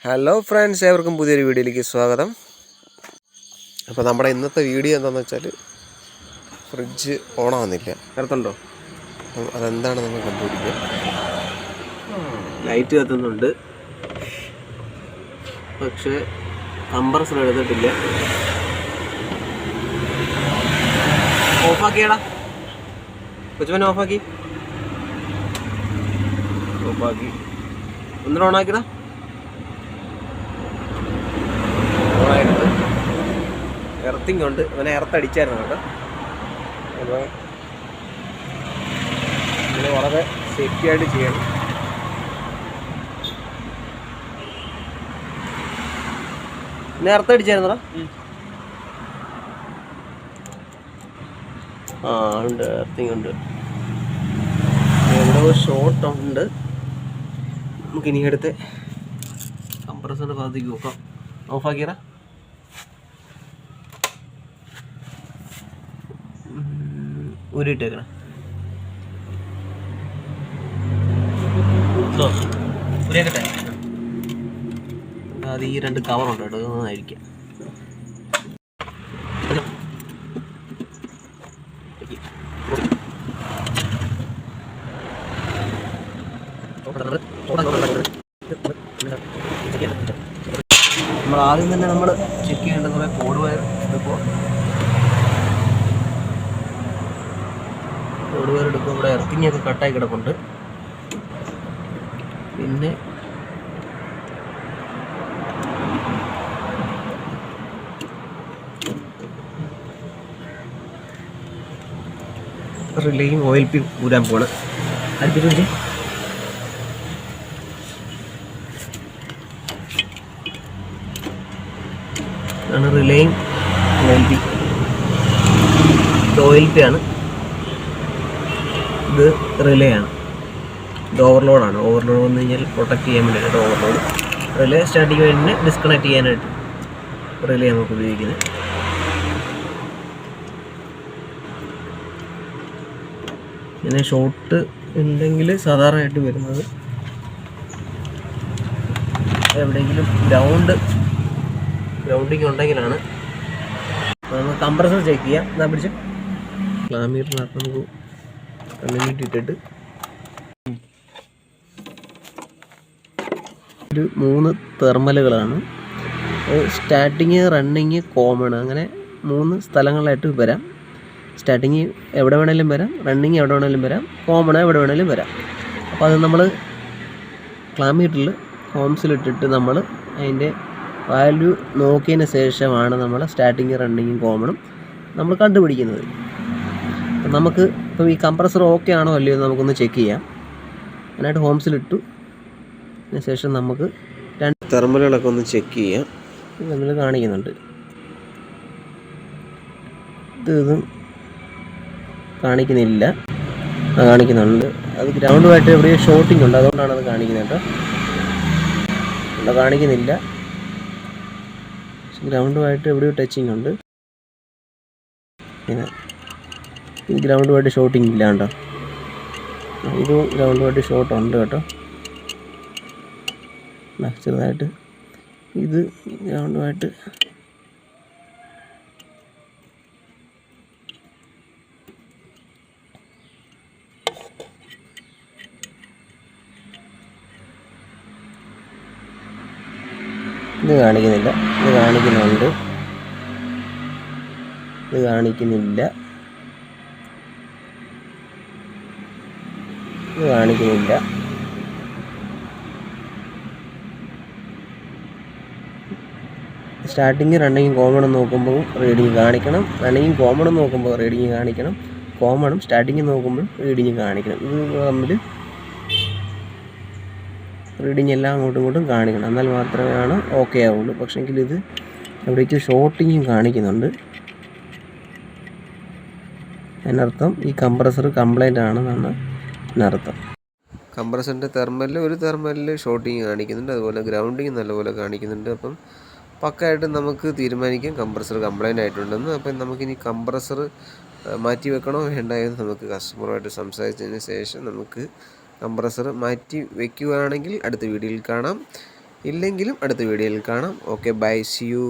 Hello friends, ഏവർക്കും പുതിയൊരു വീഡിയോയിലേക്ക് സ്വാഗതം. അപ്പോൾ നമ്മുടെ ഇന്നത്തെ വീഡിയോ എന്താണെന്ന് വെച്ചാൽ ഫ്രിഡ്ജ് ഓണാവുന്നില്ല. അടുത്തുണ്ടോ? അപ്പം അതെന്താണ് നമ്മൾ കണ്ടുപിടിക്കുക. ലൈറ്റ് കത്തുന്നുണ്ട്, പക്ഷേ കംപ്രസർ എടുത്തിട്ടില്ല. ഓഫാക്കിയടാ കൊച്ചുമനെ, ഓഫാക്കി ഒന്നിനും ഓണാക്കിയടാ. ഓണായിട്ട് എർത്തിങ് ഉണ്ട്, അവനെ എർത്തടിച്ചായിരുന്നു കേട്ടോ. അപ്പോൾ ഇതിന് വളരെ സേഫ്റ്റി ആയിട്ട് ചെയ്യണം. പിന്നെ എർത്തടിച്ചായിരുന്നടാ. ഉണ്ട്, എർത്തിങ് ഉണ്ട്. എവിടെ ഷോർട്ട് ഉണ്ട്. നമുക്കിനി അടുത്ത് കംപ്രസറിൻ്റെ ഭാഗത്തേക്ക് നോക്കാം. ഓഫാക്കിയടാ. ഊരിയിട്ടേക്കണം. ഊരിയേക്കട്ടെ. അത് ഈ രണ്ട് കവറുണ്ട് കേട്ടോ, ഇതൊന്നായിരിക്കാം. നമ്മൾ ആദ്യം തന്നെ നമ്മൾ ചെക്ക് ചെയ്യേണ്ട കുറേ കോഡ് വയർ. ഇതിപ്പോൾ കോഡ് വയർ എടുക്കുമ്പോൾ ഇവിടെ എർത്തിങ്ങൊക്കെ കട്ടായി കിടപ്പുണ്ട്. പിന്നെ റിലേയും ഓയിൽ പി ഊരാൻ പോണ്. അടുപ്പിച്ച് ആണ് റിലേയും ഓയിൽ പി. ഇത് ഓയിൽ പി ആണ്, ഇത് റിലേ ആണ്. ഇത് ഓവർലോഡാണ്. ഓവർലോഡ് വന്നു കഴിഞ്ഞാൽ പ്രൊട്ടക്ട് ചെയ്യാൻ വേണ്ടിയിട്ട് ഓവർലോഡ്. റിലേ സ്റ്റാർട്ടിങ് വേണ്ടി ഡിസ്കണക്ട് ചെയ്യാനായിട്ട് റിലേ നമുക്ക് ഉപയോഗിക്കുന്നത്. പിന്നെ ഷോർട്ട് ഉണ്ടെങ്കിൽ സാധാരണയായിട്ട് വരുന്നത് എവിടെയെങ്കിലും ഗ്രൗണ്ടിങ് ഉണ്ടെങ്കിലാണ്. നമുക്ക് കംപ്രസർ ചെക്ക് ചെയ്യാം. എന്താ പിടിച്ച് ക്ലാമീറ്ററിനകത്ത് നമുക്ക് കമ്മ്യൂണിറ്റി ഇട്ടിട്ട് ഒരു 3 തെർമലുകളാണ്. സ്റ്റാർട്ടിങ്, റണ്ണിങ്, കോമൺ, അങ്ങനെ 3 സ്ഥലങ്ങളായിട്ട് വരാം. സ്റ്റാർട്ടിങ് എവിടെ വേണേലും വരാം, റണ്ണിങ് എവിടെ വേണേലും വരാം, കോമൺ എവിടെ വേണേലും വരാം. അപ്പോൾ അത് നമ്മൾ ക്ലാമീറ്ററിൽ ഹോംസിലിട്ടിട്ട് നമ്മൾ അതിൻ്റെ വാല്യൂ നോക്കിയതിന് ശേഷമാണ് നമ്മൾ സ്റ്റാർട്ടിങ്, റണ്ണിങ്ങും കോമണും നമ്മൾ കണ്ടുപിടിക്കുന്നത്. അപ്പം നമുക്ക് ഇപ്പോൾ ഈ കംപ്രസർ ഓക്കെ ആണോ അല്ലയോ എന്ന് നമുക്കൊന്ന് ചെക്ക് ചെയ്യാം. അതിനായിട്ട് ഹോംസിലിട്ടു. അതിന് ശേഷം നമുക്ക് 2 തെർമലുകളൊക്കെ ഒന്ന് ചെക്ക് ചെയ്യാം. നമ്മൾ കാണിക്കുന്നുണ്ട്. ഇതും കാണിക്കുന്നില്ല, കാണിക്കുന്നുണ്ട്. അത് ഗ്രൗണ്ടുമായിട്ട് എവിടെയോ ഷോർട്ടിങ് ഉണ്ട്, അതുകൊണ്ടാണ് അത് കാണിക്കുന്നത് കേട്ടോ. ഇവിടെ കാണിക്കുന്നില്ല, ഗ്രൗണ്ടുമായിട്ട് എവിടെയോ ടച്ചിങ് ഉണ്ട്. പിന്നെ ഈ ഗ്രൗണ്ടുമായിട്ട് ഷോർട്ടിങ് ഇല്ല കേട്ടോ. ഇത് ഗ്രൗണ്ടുമായിട്ട് ഷോർട്ട് ഉണ്ട് കേട്ടോ, ചെറുതായിട്ട്. ഇത് ഗ്രൗണ്ടുമായിട്ട് ഇത് കാണിക്കുന്നില്ല, ഇത് കാണിക്കുന്നുണ്ട്, ഇത് കാണിക്കുന്നില്ല, ഇത് കാണിക്കുന്നില്ല. സ്റ്റാർട്ടിങ്, റണ്ണിങ്ങും കോമണും നോക്കുമ്പോൾ റീഡിങ് കാണിക്കണം. റണ്ണിങ്ങും കോമണും നോക്കുമ്പോൾ റീഡിങ് കാണിക്കണം. കോമണും സ്റ്റാർട്ടിങ്ങും നോക്കുമ്പോൾ റീഡിങ് കാണിക്കണം. ഇത് തമ്മിൽ റീഡിങ് എല്ലാം അങ്ങോട്ടും ഇങ്ങോട്ടും കാണിക്കണം, എന്നാൽ മാത്രമേ ഓക്കെ ആവുള്ളൂ. പക്ഷേങ്കിൽ ഇത് എവിടേക്ക് ഷോർട്ടിങ്ങും കാണിക്കുന്നുണ്ട്. അതിനർത്ഥം ഈ കംപ്രസർ കംപ്ലൈൻ്റ് ആണെന്നാണ് അതിനർത്ഥം. കംപ്രസറിൻ്റെ ഒരു തെർമലിൽ ഷോർട്ടിങ് കാണിക്കുന്നുണ്ട്, അതുപോലെ ഗ്രൗണ്ടിങ് നല്ലപോലെ കാണിക്കുന്നുണ്ട്. അപ്പം പക്കായിട്ട് നമുക്ക് തീരുമാനിക്കാം കംപ്രസർ കംപ്ലൈൻ്റ് ആയിട്ടുണ്ടെന്ന്. അപ്പം നമുക്കിനി കംപ്രസർ മാറ്റി വെക്കണോ വേണ്ടയോ എന്ന് നമുക്ക് കസ്റ്റമറുമായിട്ട് സംസാരിച്ചതിന് ശേഷം നമുക്ക് കംപ്രസർ മാറ്റി വയ്ക്കുകയാണെങ്കിൽ അടുത്ത വീഡിയോയിൽ കാണാം. ഇല്ലെങ്കിലും അടുത്ത വീഡിയോയിൽ കാണാം. Okay, bye, see U.